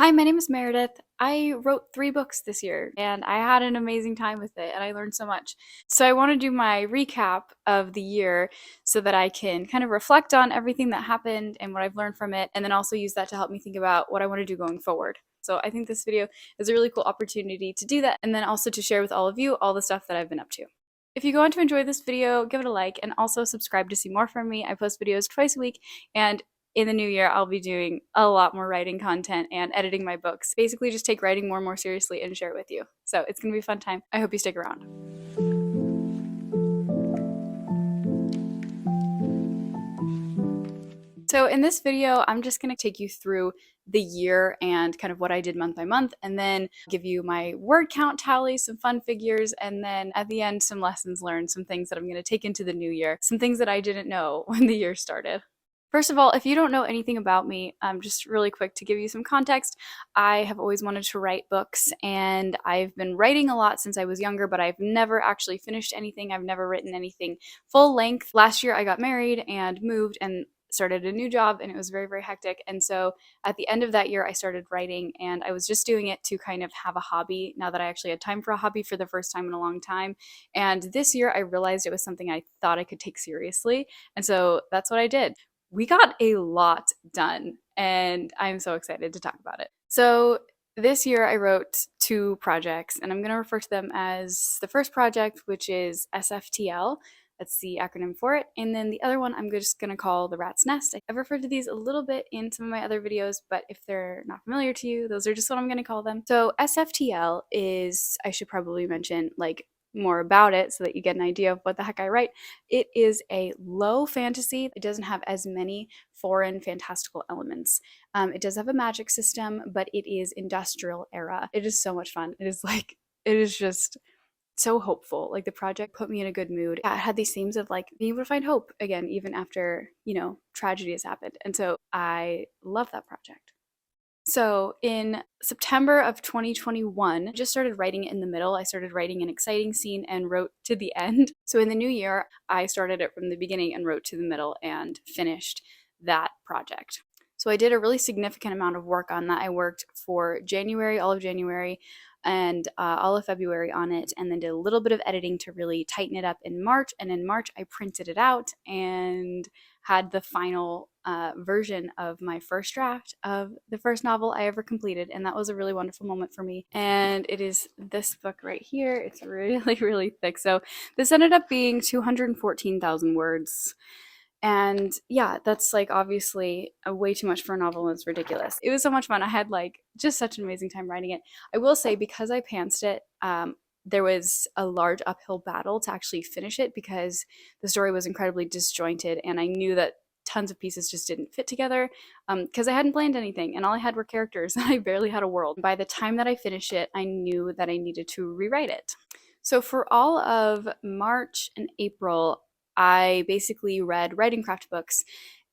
Hi, my name is Meredith. I wrote 3 books this year and I had an amazing time with it and I learned so much. So I want to do my recap of the year so that I can kind of reflect on everything that happened and what I've learned from it, and then also use that to help me think about what I want to do going forward. So I think this video is a really cool opportunity to do that, and then also to share with all of you all the stuff that I've been up to. If you go on to enjoy this video, give it a like and also subscribe to see more from me. I post videos twice a week, and in the new year, I'll be doing a lot more writing content and editing my books. Basically, just take writing more and more seriously and share it with you. So it's gonna be a fun time. I hope you stick around. So in this video, I'm just gonna take you through the year and kind of what I did month by month, and then give you my word count tally, some fun figures, and then at the end, some lessons learned, some things that I'm gonna take into the new year, some things that I didn't know when the year started. First of all, if you don't know anything about me, just really quick to give you some context, I have always wanted to write books and I've been writing a lot since I was younger, but I've never actually finished anything. I've never written anything full length. Last year I got married and moved and started a new job, and it was very, very hectic. And so at the end of that year, I started writing, and I was just doing it to kind of have a hobby now that I actually had time for a hobby for the first time in a long time. And this year I realized it was something I thought I could take seriously. And so that's what I did. We got a lot done, and I'm so excited to talk about it. So this year I wrote 2 projects, and I'm going to refer to them as the first project, which is SFTL. That's the acronym for it. And then the other one I'm just going to call The Rat's Nest. I've referred to these a little bit in some of my other videos, but if they're not familiar to you, those are just what I'm going to call them. So SFTL is, I should probably mention, like, more about it so that you get an idea of what the heck I write. It is a low fantasy. It doesn't have as many foreign fantastical elements. It does have a magic system, but it is industrial era. It is so much fun. It is like, it is just so hopeful. Like, the project put me in a good mood. Yeah, it had these themes of like being able to find hope again, even after, tragedy has happened. And so I love that project. So in September of 2021, I just started writing in the middle. I started writing an exciting scene and wrote to the end. So in the new year, I started it from the beginning and wrote to the middle and finished that project. So I did a really significant amount of work on that. I worked for January, all of January, and all of February on it, and then did a little bit of editing to really tighten it up in March. And in March, I printed it out and had the final version of my first draft of the first novel I ever completed, and that was a really wonderful moment for me. And it is this book right here. It's really, really thick. So this ended up being 214,000 words. And yeah, that's like obviously a way too much for a novel, and it's ridiculous. It was so much fun. I had like just such an amazing time writing it. I will say, because I pantsed it, there was a large uphill battle to actually finish it because the story was incredibly disjointed, and I knew that tons of pieces just didn't fit together because I hadn't planned anything and all I had were characters and I barely had a world. By the time that I finished it, I knew that I needed to rewrite it. So for all of March and April, I basically read writing craft books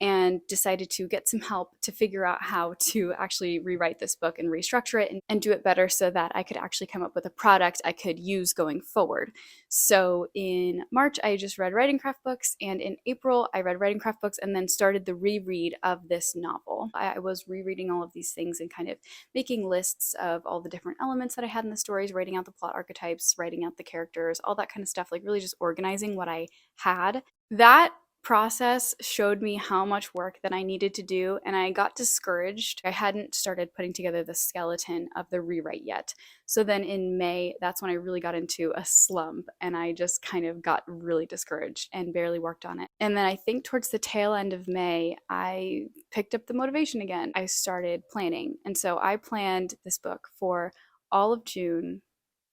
and decided to get some help to figure out how to actually rewrite this book and restructure it and do it better so that I could actually come up with a product I could use going forward. So in March, I just read writing craft books, and in April, I read writing craft books and then started the reread of this novel. I was rereading all of these things and kind of making lists of all the different elements that I had in the stories, writing out the plot archetypes, writing out the characters, all that kind of stuff, like really just organizing what I had. That process showed me how much work that I needed to do, and I got discouraged. I hadn't started putting together the skeleton of the rewrite yet. So then in May, that's when I really got into a slump, and I just kind of got really discouraged and barely worked on it. And then I think towards the tail end of May, I picked up the motivation again. I started planning, and so I planned this book for all of June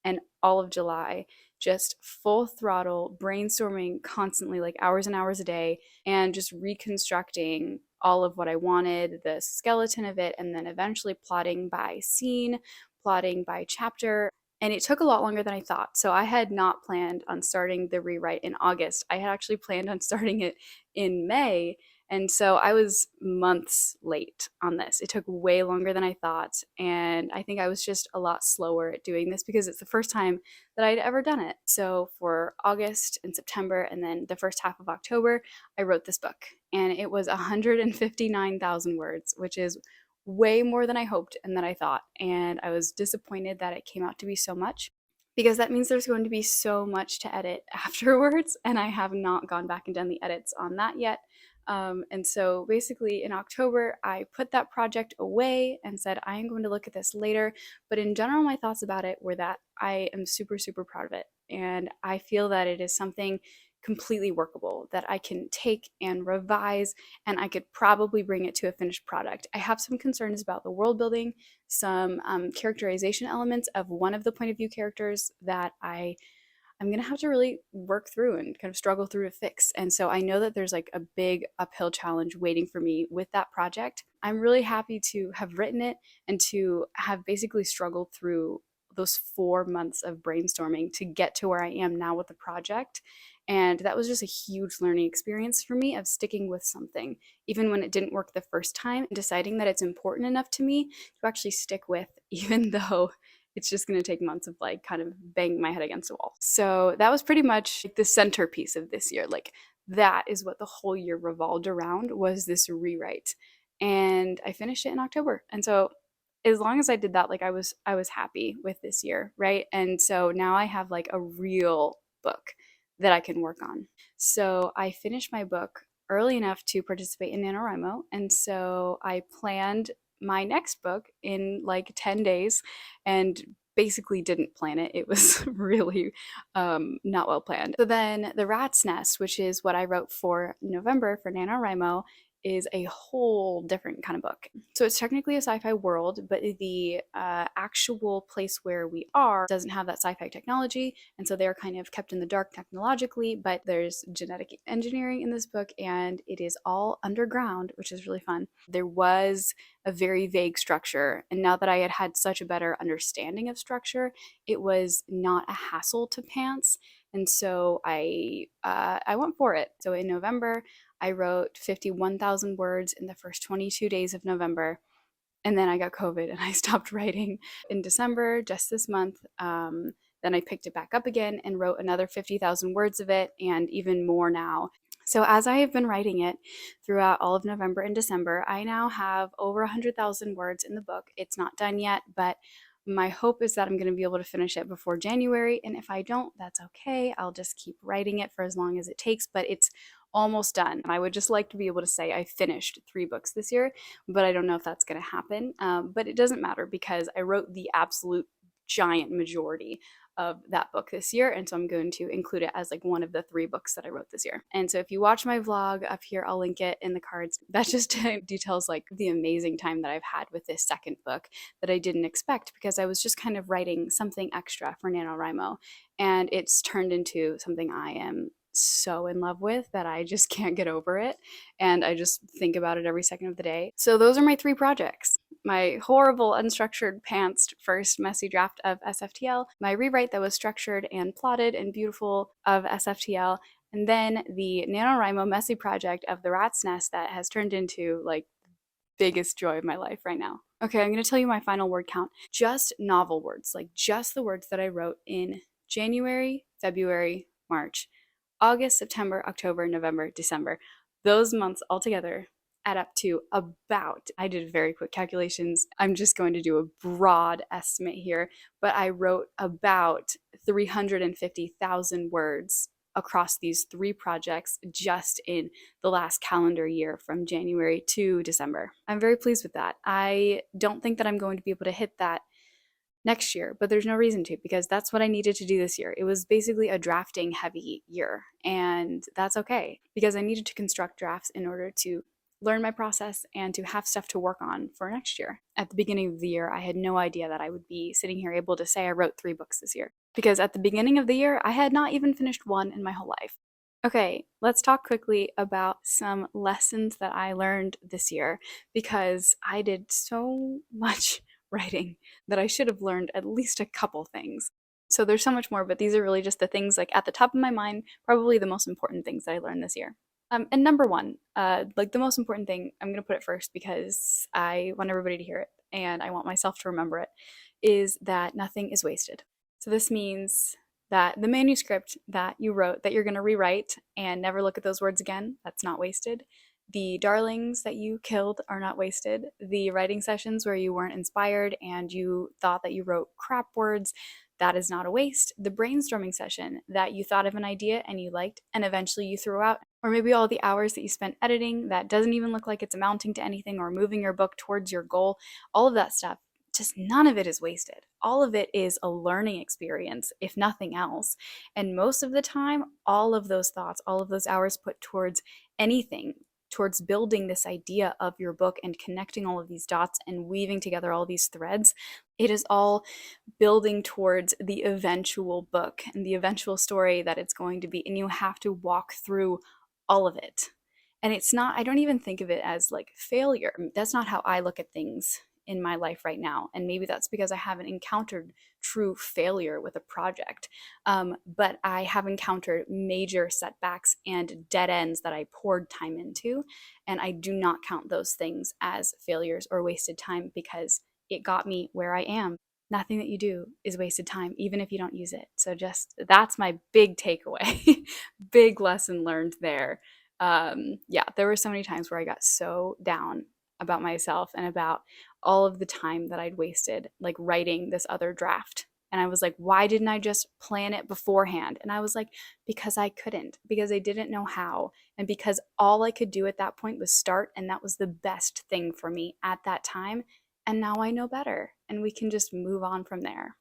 and all of July, just full throttle brainstorming constantly, like hours and hours a day, and just reconstructing all of what I wanted, the skeleton of it, and then eventually plotting by scene, plotting by chapter. And it took a lot longer than I thought. So I had not planned on starting the rewrite in August. I had actually planned on starting it in May. And so I was months late on this. It took way longer than I thought. And I think I was just a lot slower at doing this because it's the first time that I'd ever done it. So for August and September and then the first half of October, I wrote this book. And it was 159,000 words, which is way more than I hoped and than I thought. And I was disappointed that it came out to be so much because that means there's going to be so much to edit afterwards. And I have not gone back and done the edits on that yet. And so basically in October, I put that project away and said, I am going to look at this later. But in general, my thoughts about it were that I am super, super proud of it. And I feel that it is something completely workable that I can take and revise, and I could probably bring it to a finished product. I have some concerns about the world building, some characterization elements of one of the point of view characters that I'm gonna have to really work through and kind of struggle through to fix. And so I know that there's like a big uphill challenge waiting for me with that project. I'm really happy to have written it and to have basically struggled through those 4 months of brainstorming to get to where I am now with the project. And that was just a huge learning experience for me of sticking with something, even when it didn't work the first time, and deciding that it's important enough to me to actually stick with, even though it's just going to take months of like kind of banging my head against a wall. So that was pretty much like the centerpiece of this year. Like that is what the whole year revolved around, was this rewrite. And I finished it in October. And so as long as I did that, like I was happy with this year, right? And so now I have like a real book that I can work on. So I finished my book early enough to participate in NaNoWriMo. And so I planned my next book in like 10 days and basically didn't plan it. It was really not well planned. So then The Rat's Nest, which is what I wrote for November for NaNoWriMo, is a whole different kind of book. So it's technically a sci-fi world, but the actual place where we are doesn't have that sci-fi technology, and so they're kind of kept in the dark technologically, but there's genetic engineering in this book, and it is all underground, which is really fun. There was a very vague structure, and now that I had had such a better understanding of structure, it was not a hassle to pants, and so I went for it. So in November, I wrote 51,000 words in the first 22 days of November, and then I got COVID and I stopped writing. In December, just this month, then I picked it back up again and wrote another 50,000 words of it, and even more now. So as I have been writing it throughout all of November and December, I now have over 100,000 words in the book. It's not done yet, but my hope is that I'm going to be able to finish it before January, and if I don't, that's okay. I'll just keep writing it for as long as it takes, but it's almost done. And I would just like to be able to say I finished 3 books this year, but I don't know if that's going to happen. But it doesn't matter because I wrote the absolute giant majority of that book this year, and so I'm going to include it as like one of the 3 books that I wrote this year. And so if you watch my vlog up here, I'll link it in the cards. That just details like the amazing time that I've had with this second book that I didn't expect, because I was just kind of writing something extra for NaNoWriMo, and it's turned into something I am so in love with that I just can't get over it, and I just think about it every second of the day. So those are my 3 projects: my horrible unstructured pantsed first messy draft of SFTL, my rewrite that was structured and plotted and beautiful of SFTL, and then the NaNoWriMo messy project of The Rat's Nest that has turned into like biggest joy of my life right now. Okay, I'm going to tell you my final word count. Just novel words, like just the words that I wrote in January, February, March, August, September, October, November, December. Those months altogether add up to about, I did very quick calculations. I'm just going to do a broad estimate here, but I wrote about 350,000 words across these 3 projects just in the last calendar year from January to December. I'm very pleased with that. I don't think that I'm going to be able to hit that next year, but there's no reason to, because that's what I needed to do this year. It was basically a drafting heavy year, and that's okay because I needed to construct drafts in order to learn my process and to have stuff to work on for next year. At the beginning of the year, I had no idea that I would be sitting here able to say I wrote 3 books this year, because at the beginning of the year, I had not even finished one in my whole life. Okay, let's talk quickly about some lessons that I learned this year, because I did so much writing that I should have learned at least a couple things. So there's so much more, but these are really just the things like at the top of my mind, probably the most important things that I learned this year. And number one, like the most important thing, I'm going to put it first because I want everybody to hear it and I want myself to remember it, is that nothing is wasted. So this means that the manuscript that you wrote that you're going to rewrite and never look at those words again, that's not wasted. The darlings that you killed are not wasted. The writing sessions where you weren't inspired and you thought that you wrote crap words, that is not a waste. The brainstorming session that you thought of an idea and you liked and eventually you threw out, or maybe all the hours that you spent editing that doesn't even look like it's amounting to anything or moving your book towards your goal, all of that stuff, just none of it is wasted. All of it is a learning experience, if nothing else. And most of the time, all of those thoughts, all of those hours put towards anything, towards building this idea of your book and connecting all of these dots and weaving together all these threads, it is all building towards the eventual book and the eventual story that it's going to be. And you have to walk through all of it. And it's not, I don't even think of it as like failure. That's not how I look at things in my life right now. And maybe that's because I haven't encountered true failure with a project. But I have encountered major setbacks and dead ends that I poured time into. And I do not count those things as failures or wasted time because it got me where I am. Nothing that you do is wasted time, even if you don't use it. So just that's my big takeaway, big lesson learned there. Yeah, there were so many times where I got so down about myself and about all of the time that I'd wasted, like writing this other draft. And I was like, why didn't I just plan it beforehand? And I was like, because I couldn't, because I didn't know how. And because all I could do at that point was start. And that was the best thing for me at that time. And now I know better. And we can just move on from there.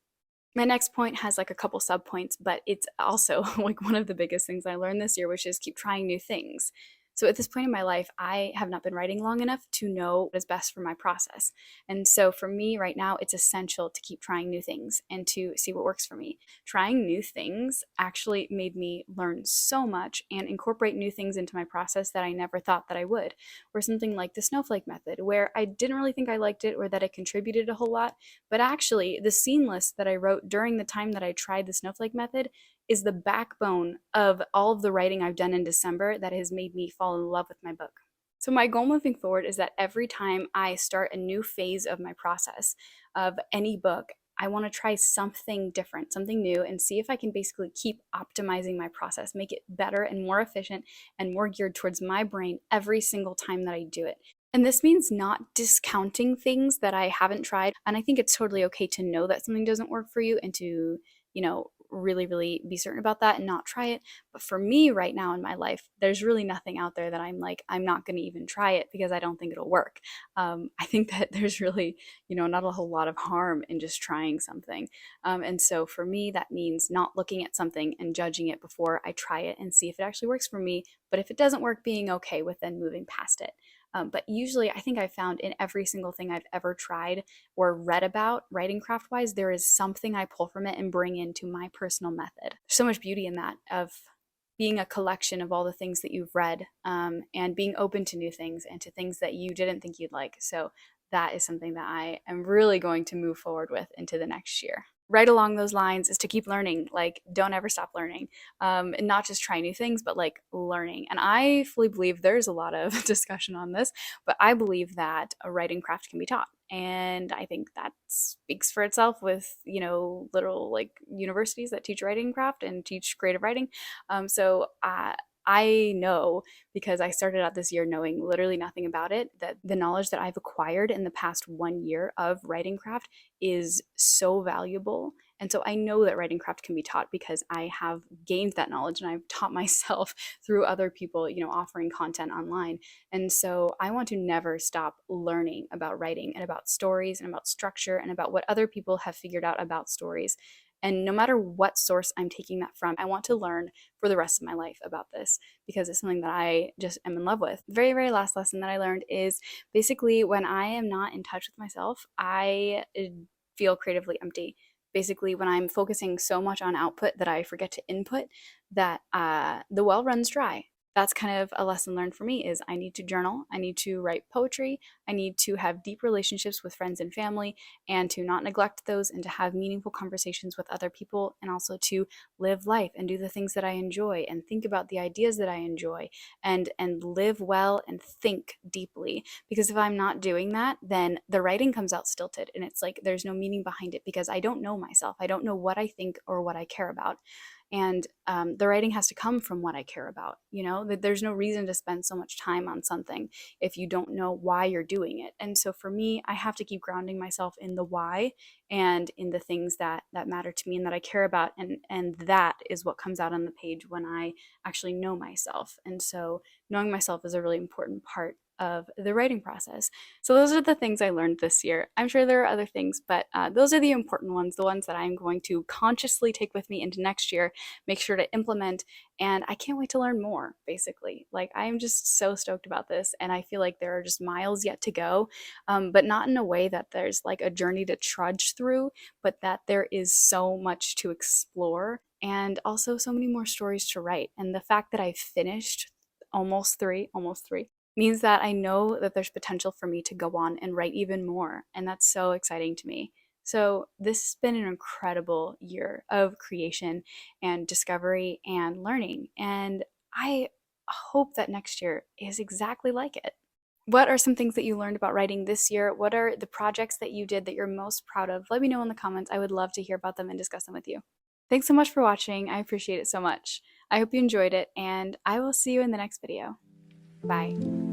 My next point has like a couple sub points, but it's also like one of the biggest things I learned this year, which is keep trying new things. So at this point in my life, I have not been writing long enough to know what is best for my process. And so for me right now, it's essential to keep trying new things and to see what works for me. Trying new things actually made me learn so much and incorporate new things into my process that I never thought that I would. Or something like the snowflake method, where I didn't really think I liked it or that it contributed a whole lot, but actually the scene list that I wrote during the time that I tried the snowflake method is the backbone of all of the writing I've done in December that has made me fall in love with my book. So, my goal moving forward is that every time I start a new phase of my process of any book, I want to try something different, something new, and see if I can basically keep optimizing my process, make it better and more efficient and more geared towards my brain every single time that I do it. And this means not discounting things that I haven't tried. And I think it's totally okay to know that something doesn't work for you and to, really, really be certain about that and not try it. But for me right now in my life, there's really nothing out there that I'm like, I'm not going to even try it because I don't think it'll work. I think that there's really, not a whole lot of harm in just trying something. And so for me, that means not looking at something and judging it before I try it and see if it actually works for me. But if it doesn't work, being okay with then moving past it. But usually, I think I've found in every single thing I've ever tried or read about writing craft wise, there is something I pull from it and bring into my personal method. There's so much beauty in that, of being a collection of all the things that you've read, and being open to new things and to things that you didn't think you'd like. So that is something that I am really going to move forward with into the next year. Right along those lines is to keep learning. Like, don't ever stop learning, and not just try new things, but like learning. And I fully believe there's a lot of discussion on this, but I believe that a writing craft can be taught. And I think that speaks for itself with, literal like universities that teach writing craft and teach creative writing. I know, because I started out this year knowing literally nothing about it, that the knowledge that I've acquired in the past 1 year of writing craft is so valuable. And so I know that writing craft can be taught because I have gained that knowledge and I've taught myself through other people, offering content online. And so I want to never stop learning about writing and about stories and about structure and about what other people have figured out about stories. And no matter what source I'm taking that from, I want to learn for the rest of my life about this because it's something that I just am in love with. The very, very last lesson that I learned is basically when I am not in touch with myself, I feel creatively empty. Basically, when I'm focusing so much on output that I forget to input, that the well runs dry. That's kind of a lesson learned for me is I need to journal, I need to write poetry, I need to have deep relationships with friends and family, and to not neglect those, and to have meaningful conversations with other people, and also to live life and do the things that I enjoy and think about the ideas that I enjoy, and live well and think deeply. Because if I'm not doing that, then the writing comes out stilted, and it's like there's no meaning behind it because I don't know myself. I don't know what I think or what I care about. And the writing has to come from what I care about. That there's no reason to spend so much time on something if you don't know why you're doing it. And so for me, I have to keep grounding myself in the why and in the things that matter to me and that I care about. And that is what comes out on the page when I actually know myself. And so knowing myself is a really important part of the writing process. So those are the things I learned this year. I'm sure there are other things, but those are the important ones, the ones that I'm going to consciously take with me into next year, make sure to implement, and I can't wait to learn more, basically. Like, I am just so stoked about this, and I feel like there are just miles yet to go, but not in a way that there's like a journey to trudge through, but that there is so much to explore and also so many more stories to write. And the fact that I've finished almost three, means that I know that there's potential for me to go on and write even more. And that's so exciting to me. So, this has been an incredible year of creation and discovery and learning. And I hope that next year is exactly like it. What are some things that you learned about writing this year? What are the projects that you did that you're most proud of? Let me know in the comments. I would love to hear about them and discuss them with you. Thanks so much for watching. I appreciate it so much. I hope you enjoyed it, and I will see you in the next video. Bye.